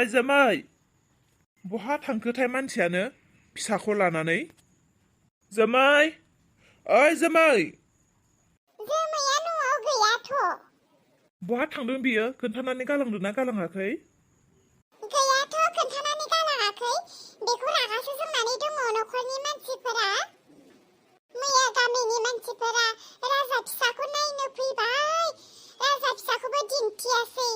ओइ जोमै बहा थांखोथाय मानसियानो फिसाखौ लानानै जोमै ओइ जोमै जोमैया न'आव गैयाथ' बहा थांदों बियो खोन्थानानै गालांदोंना गालाङाखै गैयाथ' खोन्थानानै गालाङाखै बेखौ रागासो जोंनानै दङ न'खरनि मानसिफोरा मैया गामिनि मानसिफोरा राजा फिसाखौ नायनो फैबाय राजा फिसाखौबो दिन्थियासै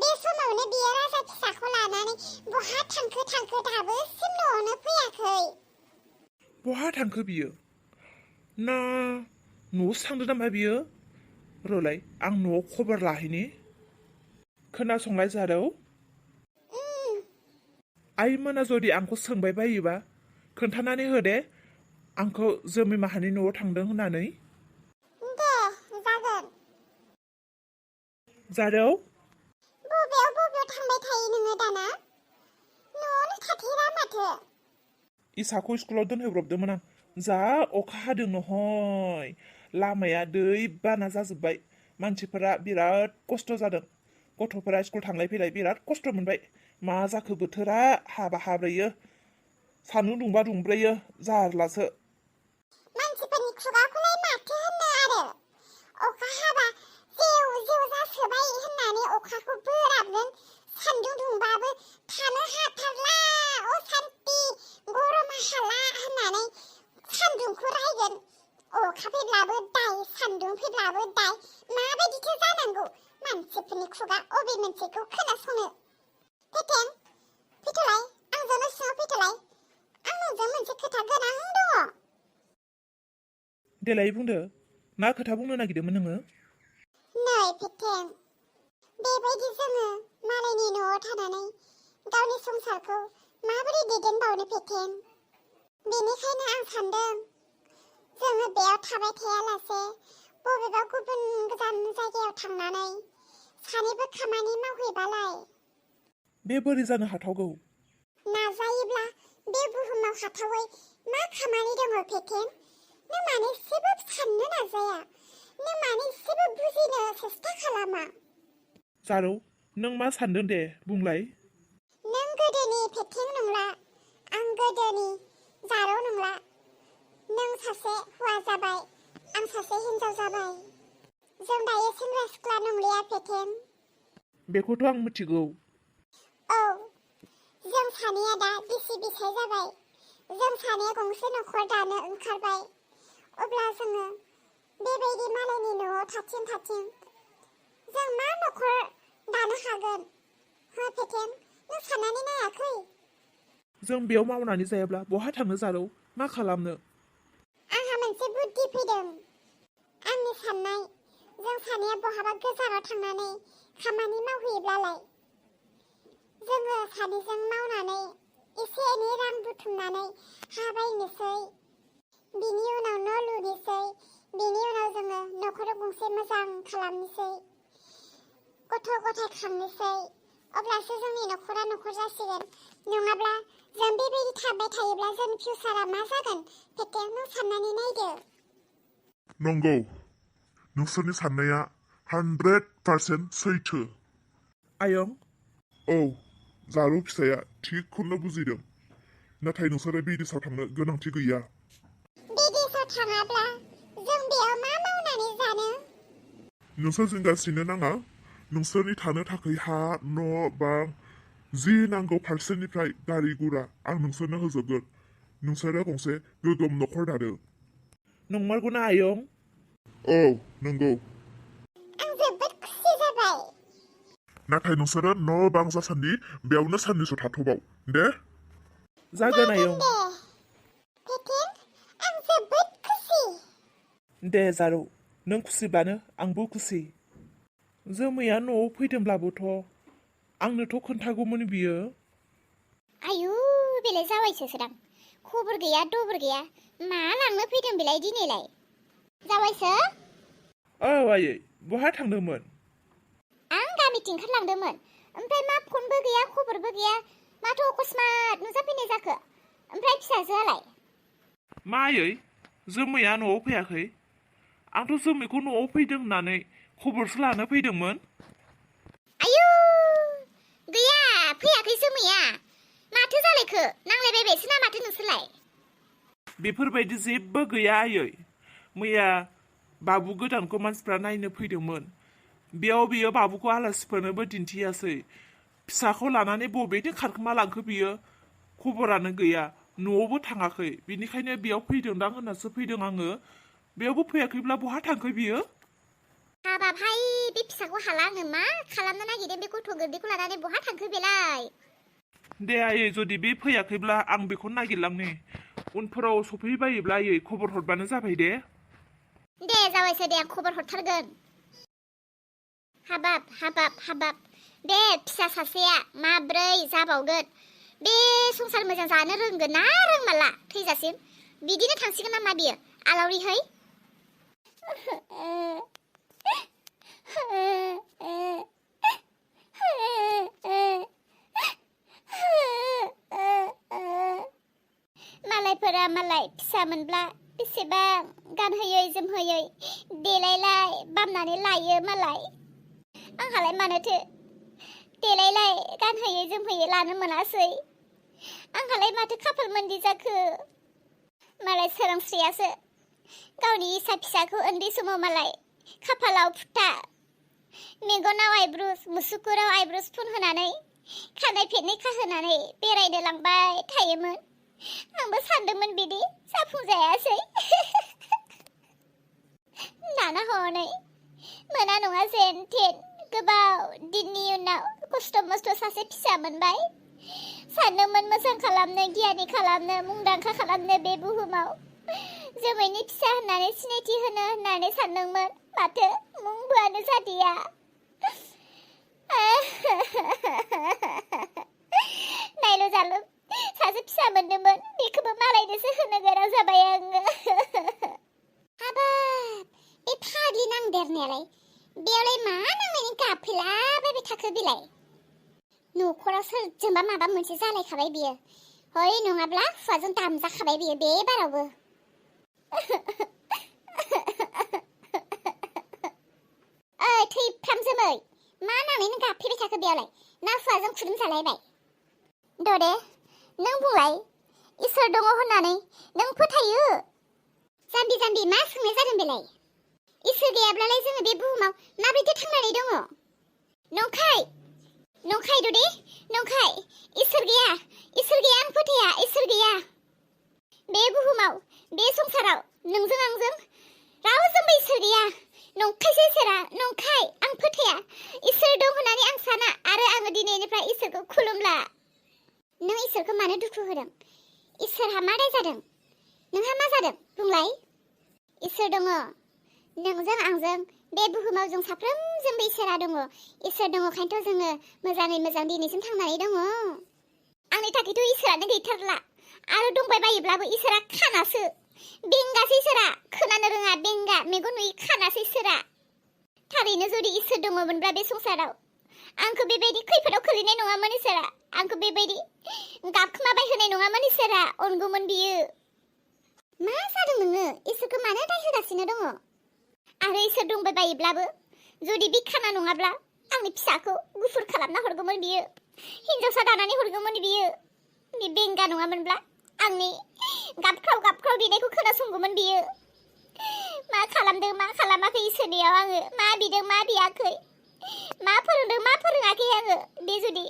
बे समावनो बियो राजा फिसाखौ लानानै बहा थांखो दाबोसिम न'आवनो फैयाखै बहा थांखो बियो ना न'आवसो थांदों नामा बियो रलाय आं न'आव खबर लाहैनि खोनासंलाय जारौ आइमोना जुदि आंखौ सोंबाय बायोबा खोन्थानानै हो दे आंखौ जोमै माहानि न'आव थांदों होननानै दे जागोन जारौ बबेयाव थांबाय थायो नोङो दाना न'आवनो थाथेरा माथो इसाखौ स्कुलाव दोनहैब्रबदोंमोन आं जा अखा हादों नहय लामाया दै बाना जाजोब्बाय मानसिफोरा बिराद खस्थ' जादों गथ'फोरा स्कुल थांलाय फैलाय बिराद खस्थ' मोनबाय मा जाखो बोथोरा हाबा हाब्रैयो सान्दुं दुंबा दुंब्रैयो जारलासो मानसिफोरनि खुगाखौलाय माथो होननो आरो अखा हाबा जेव जासोबाय होननानै अखाखौ बोराबगोन सान्दुं दुंबाबो थानो हाथारला असान्ति गरमा हाला होननानै सान्दुंखौ रायगोन अखा फैब्लाबो दाय सान्दुं फैब्लाबो दाय माबायदिथो जानांगौ मानसिफोरनि खुगा अबे मोनसेखौ खोनासंनो फेथें फैथ'लाय आंजों न' सिङाव फैथ'लाय आं नोंजों मोनसे खोथा गोनां दङ देलाय बुंदो मा खोथा बुंनो नागिरदोंमोन नोङो नै फेथें बेबायदि जोङो मालायनि न'आव थानानै गावनि संसारखौ माबोरै दैदेनबावनो फेथें बेनिखायनो आं सान्दों जोङो बेयाव थाबाय थायालासे बबेबा गुबुन गोजान जायगायाव थांनानै सानैबो खामानि मावहैबालाय बे बोरै जानो हाथावगौ नाजायोब्ला बे बुहुमाव हाथावै मा खामानि दङ फेथें नों मानो एसेबो साननो नाजाया नों मानो एसेबो बुजिनो सेस्था खालामा जारौ नों मा सानदों दे बुंलाय नों गोदोनि फेथें नंला आं गोदोनि जारौ नंला नों सासे हौवा जाबाय आं सासे हिन्जाव जाबाय जों दायो सेंग्रा सिख्ला नंलिया फेथें बेखौथ' आं मिथिगौ औ जों सानैया दा बिसि बिसाय जाबाय जों सानैया गंसे न'खर दानो ओंखारबाय अब्ला जोङो बेबायदि मालायनि न'आव थाथिं जों मा न'खर दानो हागोन हो फेथें नों साननानै नायाखै जों बेयाव मावनानै जायाब्ला बहा थांनो जारौ मा खालामनो आंहा मोनसे बुद्धि फैदों आंनि साननाय जों सानैया बहाबा गोजानाव थांनानै खामानि मावहैयोब्लालाय जोङो सानैजों मावनानै एसे एनै रां बुथुमनानै हा बायनोसै बिनि उनाव न' लुनोसै बिनि उनाव जोङो न'खराव गंसे मोजां खालामनोसै गथ' गथाय खांनोसै अब्लासो जोंनि न'खरा न'खर जासिगोन नङाब्ला जों बेबायदि थाबाय थायोब्ला जोंनि फिउचारा मा जागोन फेथें नों साननानै नायदो नंगौ नोंसोरनि साननाया 100% सैथो आयं औ जारौ फिसाया थिगखौनो बुजिदों नाथाय नोंसोरो बिदेशआव थांनो गोनांथि गैया बिदेशआव थाङाब्ला जों बेयाव मा मावनानै जानो नोंसोर जिंगासिनो नाङा नोंसोरनि थानो थाखाय हा न' बां जि नांगौ फारसेनिफ्राय गारि गुरा आं नोंसोरनो होजोबगोन नोंसोरो गंसे गोग्गोम न'खर दादो नंमारगौना आयं औ नंगौ आं जोबोद खुसि जाबाय नाथाय नोंसोरो न' बां जासान्दि बेयावनो साननैसो थाथ'बाव दे जागोन आयं दे फेथें आं जोबोद खुसि दे जारौ नों खुसिब्लानो आंबो खुसि जोमैया न'आव फैदोंब्लाबोथ' आंनोथ' खोन्थागौमोन बियो आयु बेलाय जावायसोसोदां खबर गैया दबर गैया मा लांनो फैदों बेलाय दिनैलाय जावायसो औ आयै बहा थांदोंमोन आं गामिथिं ओंखारलांदोंमोन ओमफ्राय मा फनबो गैया खबरबो गैया माथो अकस्मात नुजाफैनाय जाखो ओमफ्राय फिसाजोआलाय मा आयै जोमैया न'आव फैयाखै आंथ' जोमैखौ न'आव फैदों होननानै खबरसो लानो फैदोंमोन आयु गैया फैयाखै बे जोमैया माथो जालायखो नांलायबायबायसो ना माथो नोंसोरलाय बेफोरबायदि जेबो गैया आयै मैया बाबु गोदानखौ मानसिफ्रा नायनो फैदोंमोन बेयाव बियो बाबुखौ आलासिफोरनोबो दिन्थियासै फिसाखौ लानानै बबेथिं खारखोमा लांखो बियो खबरानो गैया न'आवबो थाङाखै बिनिखायनो बेयाव फैदोंदां होननासो फैदों आङो बेयावबो फैयाखैब्ला बहा थांखो बियो हाबाबहाय बे फिसाखौ हाला आङो मा खालामनो नागिरदों बे गथ' गोरलैखौ लानानै बहा थांखो बेलाय दे आयै जुदि बे फैयाखैब्ला आं बेखौ नागिरलांनि उनफोराव सफैबायोब्ला आयै खबर हरबानो जाबाय दे जाबायसो दे आं खबर हरथारगोन हाबाब बे फिसा सासेया माब्रै जाबावगोन बे संसार मोजां जानो रोंगोन ना रोंमाला थैजासिम बिदिनो थांसिगोन नामा बियो आलावरिहै मालायफोरा मालाय फिसा मोनब्ला बेसेबां गानहोयै जोमहोयै देलायलाय बामनानै लायो मालाय आंहालाय मानोथो देलायलाय गानहोयै जोमहोयै लानो मोनासै आंहालाय माथो खाफाल मोनदि जाखो मालाय सोरांस्रियासो गावनि इसा फिसाखौ उन्दै समाव मालाय खाफालाव फुथा मेगनाव आइब्रुस मुसुगुराव आइब्रुस फुनहोनानै खानाय फेदनै खाहोनानै बेरायनो लांबाय थायोमोन आंबो सानदोंमोन बिदि जाफुंजायासै दाना हनै मोना नङा जेन थेन गोबाव दिननि उनाव खस्थ' मस्थ' सासे फिसा मोनबाय सानदोंमोन मोजां खालामनो गियानि खालामनो मुंदांखा खालामनो बे बुहुमाव जोमैनि फिसा होननानै सिनायथि होनो होननानै सानदोंमोन माथो मुंबोआनो जादिया नायल' जाल' सासे फिसा मोनदोंमोन बेखौबो मालायनोसो होनो गोनां जाबाय आङो हाबाब बे फाग्लि नांदेरनायालाय बेयावलाय मा नांनायनि गाबफैलाबायबाय थाखो बिलाय न'खराव सोरजोंबा माबा मोनसे जालायखाबाय बियो हय नङाब्ला हौवाजों दामजाखाबाय बियो बे बारावबो ओइ थैफ्राम जोमै मा नांनायनि गाबफैबाय थाखो बेयावलाय ना हौवाजों खुदुम जालायबाय दे नों बुंलाय इसोर दङ होननानै नों फोथायो जाम्बि मा सोंनाय जादों बेलाय इसोर गैयाब्लालाय जोङो बे बुहुमाव माबोरैथो थांनानै दङ नंखाय दे नंखाय इसोर गैया आं फोथाया इसोर गैया बे बुहुमाव बे संसाराव नोंजों आंजों रावजोंबो इसोर गैया नंखायसो इसोरा नंखाय आं फोथाया इसोर दं होननानै आं साना आरो आङो दिनैनिफ्राय इसोरखौ खुलुमला नों इसोरखौ मानो दुखु होदों इसोरहा मा दाय जादों नोंहा मा जादों बुंलाय इसोर दङ नोंजों आंजों बे बुहुमाव जों साफ्रोमजोंबो इसोरा दङ इसोर दङखायनोथ' जोङो मोजाङै मोजां दिनैसिम थांनानै दङ आंनि थाखायथ' इसोरानो गैथारला आरो दंबाय बायोब्लाबो इसोरा खानासो बेंगासो इसोरा खोनानो रोङा बेंगा मेगन नुयि खानासो इसोरा थारैनो जुदि इसोर दङमोनब्ला बे संसाराव आंखौ बेबायदि खैफोदाव खोलैनाय नङामोन इसोरा आंखौ बेबायदि गाबखोमाबाय होनाय नङामोन इसोरा अनगौमोन बियो मा जादों नोङो इसोरखौ मानो दाय होगासिनो दङ आरो इसोर दंबाय बायोब्लाबो जुदि बे खाना नङाब्ला आंनि फिसाखौ गुफुर खालामना हरगौमोन बियो हिन्जावसा दानानै हरगौमोन बियो बे बेंगा नङामोनब्ला आंनि गाबख्राव देनायखौ खोनासंगौमोन बियो मा खालामदों मा खालामाखै इसोरनियाव आङो मा बिदों मा बियाखै मा फोरोंदों मा फोरोङाखै आङो बे जुदि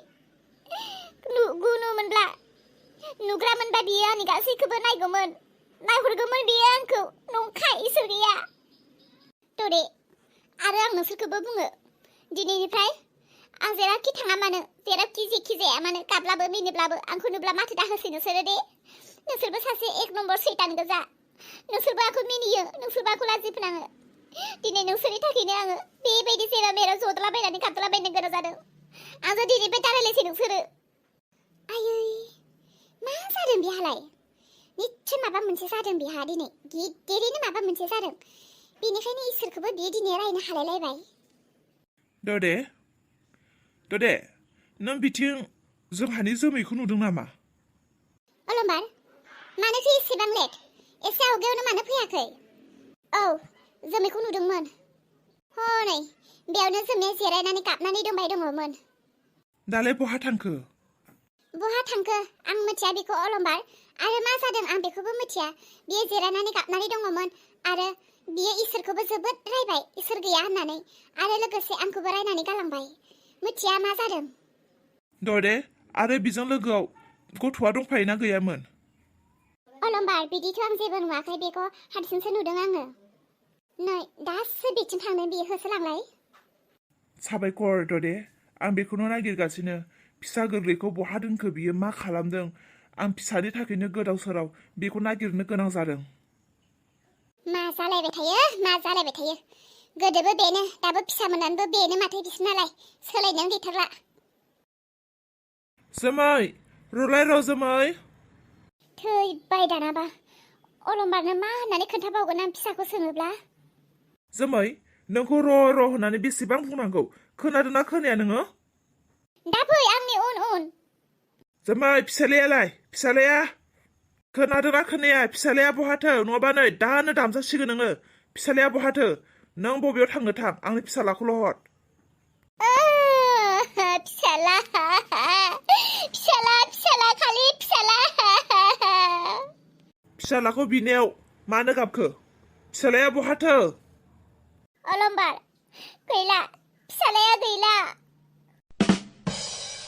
गुनुमोनब्ला नुग्रामोनबा बियो आंनि गासैखौबो नायगौमोन नायहरगौमोन बियो आंखौ नंखाय इसोर गैया दे आरो आं नोंसोरखौबो बुङो दिनैनिफ्राय आं जेरावखि थाङा मानो जेरावखि जेखि जाया मानो गाब्लाबो मिनिब्लाबो आंखौ नुब्ला माथो दाहोसै नोंसोरो दे नोंसोरबो सासे एक नम्बर सैतान गोजा नोंसोरबो आंखौ मिनियो नोंसोरबो आंखौ लाजि फोनाङो दिनै नोंसोरनि थाखायनो आङो बेबायदि जेराव मेराव जदलाबायनानै गाबदलाबायनो गोनां जादों आंजों दिनैनिफ्राय दारायलायसै नोंसोरो आयै मा जादों बिहालाय निस्सय माबा मोनसे जादों बिहा दिनै गिदिरैनो माबा मोनसे जादों बेनिखायनो इसोरखौबो बियो दिनै रायनो हालायलायबाय दे नों बिथिं जोंहानि जोमैखौ नुदों नामा अलम्बार मानोथो एसेबां लेट एसे आवगायावनो मानो फैयाखै औ जोमैखौ नुदोंमोन हनै बेयावनो जोमैया जिरायनानै गाबनानै दंबाय दङमोन दालाय बहा थांखो बहा थांखो आं मिथिया बेखौ अलंबार आरो मा जादों आं बेखौबो मिथिया बियो जिरायनानै गाबनानै दङमोन आरो बियो इसोरखौबो जोबोद रायबाय इसोर गैया होननानै आरो लोगोसे आंखौबो रायनानै गालांबाय मिथिया मा जादों दरे आरो बिजों लोगोआव गथ'आ दंफायोना गैयामोन अलंबार बिदिथ' आं जेबो नुवाखै बेखौ हारसिंसो नुदों आङो नै दासो बिथिं थांनो बियो होसोलांलाय साबायखर दरे आं बेखौनो नागिरगासिनो फिसा गोरलैखौ बहा दोनखो बियो मा खालामदों आं फिसानि थाखायनो गोदाव सोराव बेखौ नागिरनो गोनां जादों मा जालायबाय थायो गोदोबो बेनो दाबो फिसा मोननानैबो बेनो माथो बिसोरनालाय सोलायनायानो गैथारला जोमै रुलाय र' जोमै थैबाय दानाबा अलंबारनो मा होननानै खोन्थाबावगोन आं फिसाखौ सोङोब्ला जोमै नोंखौ र' होननानै बेसेबां बुंनांगौ खोनादोंना खोनाया नोङो दा फै आंनि उन जोमै फिसालाया खोनादोंना खोनाया फिसालाया बहाथो नङाबा नै दानो दामजासिगोन नोङो फिसालाया बहाथो नों बबेयाव थांनो थां आंनि फिसालाखौल' हर फिसाला खालि फिसाला फिसालाखौ बिनायाव मानो गाबखो फिसालाया बहाथो अलंबार गैला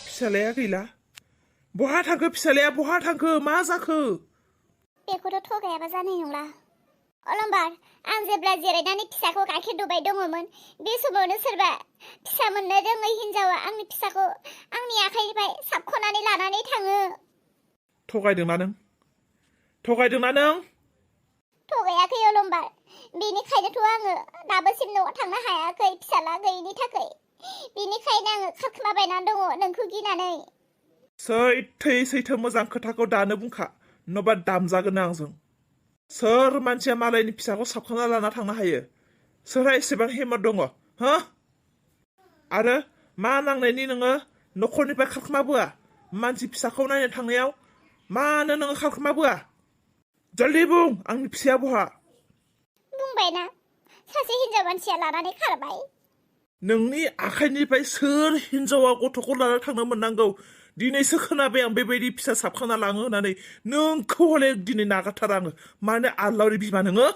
फिसालाया गैला बहा थांखो फिसालाया बहा थांखो मा जाखो बेखौथ' थगायाबा जानाय नंला अलंबार आं जेब्ला जिरायनानै फिसाखौ गाइखेर दौबाय दङमोन बे समावनो सोरबा फिसा मोननो रोङै हिन्जावा आंनि फिसाखौ आंनि आखाइनिफ्राय साबख'नानै लानानै थाङो थगायदोंना नों थगायाखै अलंबार बेनिखायनोथ' आङो दाबोसिम न'आव थांनो हायाखै फिसाला गैयिनि थाखाय बेनिखायनो आङो खारखोमाबायनानै दङ नोंखौ गिनानै सैथो मोजां खोथाखौ दानो बुंखा नङाबा दामजागोन आंजों सोर मानसिया मालायनि फिसाखौ साबखांना लाना थांनो हायो सोरहा एसेबां हिम्मत दङ हो आरो मा नांनायनि नोङो न'खरनिफ्राय खारखोमाबोआ मानसि फिसाखौ नायनो थांनायाव मानो नोङो खारखोमाबोआ जल्दि बुं आंनि फिसाया बहा बुंबायना सासे हिन्जाव मानसिया लानानै खारबाय नोंनि आखाइनिफ्राय सोर हिन्जावा गथ'खौ लाना थांनो मोननांगौ दिनैसो खोनाबाय आं बेबायदि फिसा साबखांना लाङो होननानै नोंखौ हले दिनै नागारथारा आङो मानो आलावरि बिमा नोङो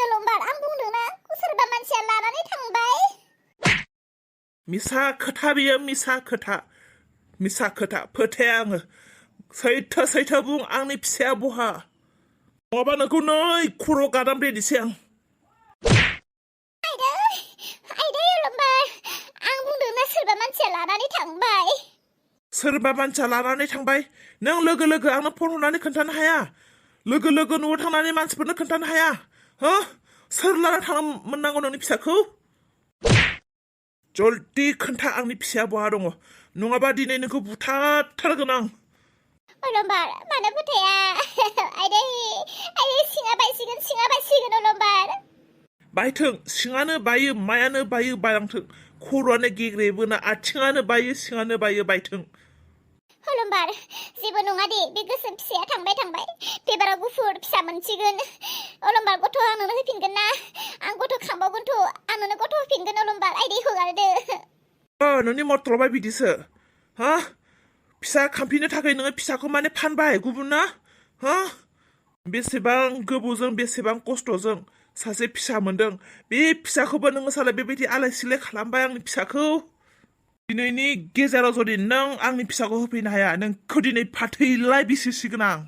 अलंबार आं बुंदोंना सोरबा मानसिया लानानै थांबाय मिसा खोथा बियो मिसा खोथा फोथाया आङो सैथो बुं आंनि फिसाया बहा नङाबा नोंखौ नै खर' गादामब्लेनोसै आं आं बुंदोंना सोरबा मानसिया लानानै थांबाय नों लोगो आंनो फन हरनानै खोन्थानो हाया लोगो न'आव थांनानै मानसिफोरनो खोन्थानो हाया हो सोर लाना थांनो मोननांगौ नोंनि फिसाखौ जल्दि खोन्था आंनि फिसाया बहा दङ नङाबा दिनै नोंखौ बुथारथारगोन आं अलंबार मानो फोथाया सिङा बायसिगोन अलंबार बायथों सिङानो बायो मायानो बायो बायांथों खर'आनो गेग्रेबोना आथिङानो बायो सिङानो बायो बायथों अलंबार जेबो नङा दे बे गोसोम फिसाया थांबाय बेबाराव गुफुर फिसा मोनसिगोन अलंबार गथ' आं नोंनो होफिनगोन ना आं गथ' खांबावगोनथ' आं नोंनो गथ' होफिनगोन अलंबार हगारदो नोंनि मथलबा बिदिसो हा फिसा खांफिननो थाखाय नोङो फिसाखौ माने फानबाय गुबुनना हा बेसेबां गोबावजों बेसेबां खस्थ'जों सासे फिसा मोनदों बे फिसाखौबो नोङो साला बेबायदि आलाय सिलाय खालामबाय आंनि फिसाखौ दिनैनि गेजेराव जुदि नों आंनि फिसाखौ होफैनो हाया नोंखौ दिनै फाथैलाय बिसिसिगोन आं